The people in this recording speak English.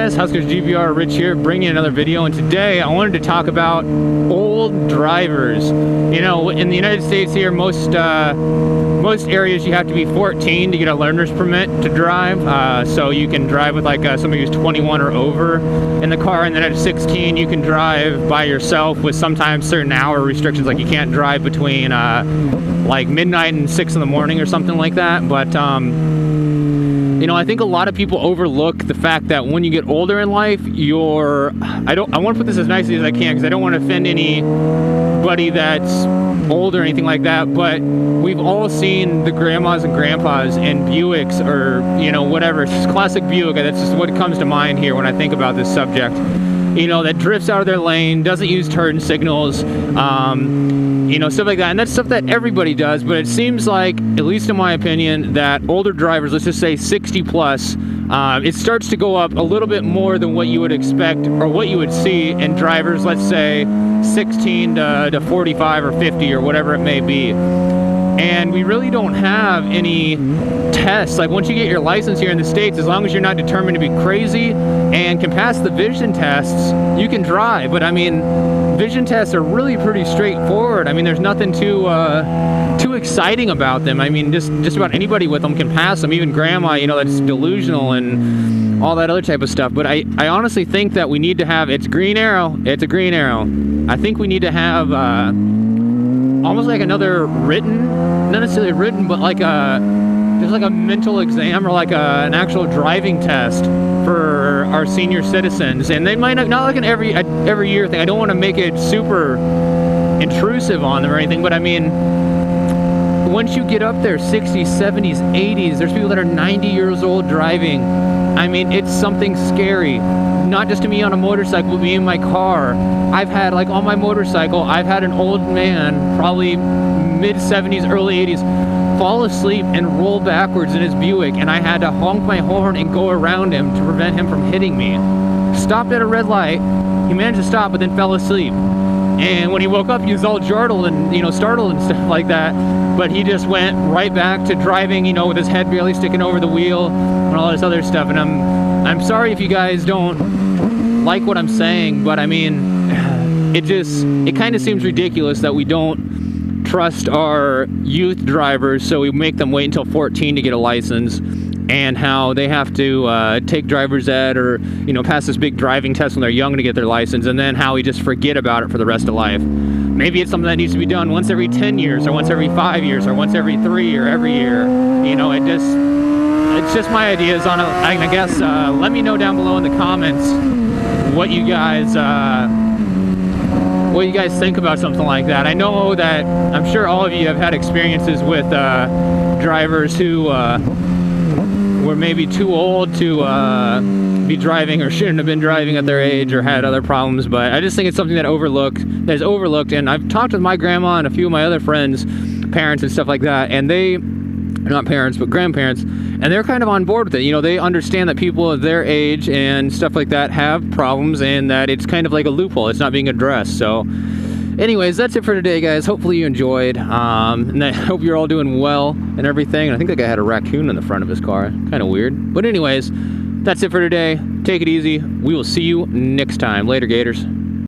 guys, HuskerzGBR, Rich here, bringing another video, and today I wanted to talk about old drivers. You know, in the United States here, most areas you have to be 14 to get a learner's permit to drive, so you can drive with like somebody who's 21 or over in the car, and then at 16 you can drive by yourself with sometimes certain hour restrictions, like you can't drive between like midnight and 6 in the morning or something like that. But you know, I think a lot of people overlook the fact that when you get older in life, I want to put this as nicely as I can because I don't want to offend anybody that's old or anything like that, but we've all seen the grandmas and grandpas in Buicks or, you know, whatever. It's just classic Buick. That's just what comes to mind here when I think about this subject. You know, that drifts out of their lane, doesn't use turn signals, you know, stuff like that. And that's stuff that everybody does, but it seems like, at least in my opinion, that older drivers, let's just say 60 plus, it starts to go up a little bit more than what you would expect or what you would see in drivers, let's say 16 to 45 or 50 or whatever it may be. And we really don't have any tests. Like, once you get your license here in the States, as long as you're not determined to be crazy and can pass the vision tests, you can drive. But I mean, vision tests are really pretty straightforward. I mean, there's nothing too exciting about them. I mean, just about anybody with them can pass them, even grandma, you know, that's delusional and all that other type of stuff. But I honestly think that we need to have, it's green arrow, it's a green arrow. I think we need to have almost like another written, not necessarily written, but like just like a mental exam or like an actual driving test for our senior citizens. And they might not like an every year thing. I don't want to make it super intrusive on them or anything, but I mean, once you get up there, 60s, 70s, 80s, there's people that are 90 years old driving. I mean, it's something scary. Not just to me on a motorcycle, but me in my car. I've had, like, on my motorcycle, I've had an old man, probably mid-70s, early 80s, fall asleep and roll backwards in his Buick, and I had to honk my horn and go around him to prevent him from hitting me. Stopped at a red light. He managed to stop, but then fell asleep. And when he woke up, he was all jartled and, you know, startled and stuff like that. But he just went right back to driving, you know, with his head barely sticking over the wheel and all this other stuff. And I'm sorry if you guys don't like what I'm saying, but I mean, it kind of seems ridiculous that we don't trust our youth drivers, so we make them wait until 14 to get a license, and how they have to take driver's ed or, you know, pass this big driving test when they're young to get their license, and then how we just forget about it for the rest of life. Maybe it's something that needs to be done once every 10 years or once every 5 years or once every 3 or every year. You know, it's just my ideas on it. I guess let me know down below in the comments what you guys think about something like that. I know that I'm sure all of you have had experiences with drivers who were maybe too old to be driving or shouldn't have been driving at their age or had other problems, but I just think it's something that is overlooked. And I've talked with my grandma and a few of my other friends, parents and stuff like that, and they, not parents but grandparents, and they're kind of on board with it. You know, they understand that people of their age and stuff like that have problems, and that it's kind of like a loophole. It's not being addressed. So anyways, that's it for today, guys. Hopefully you enjoyed, and I hope you're all doing well and everything. And I think that guy had a raccoon in the front of his car. Kind of weird. But anyways, that's it for today. Take it easy. We will see you next time. Later, Gators.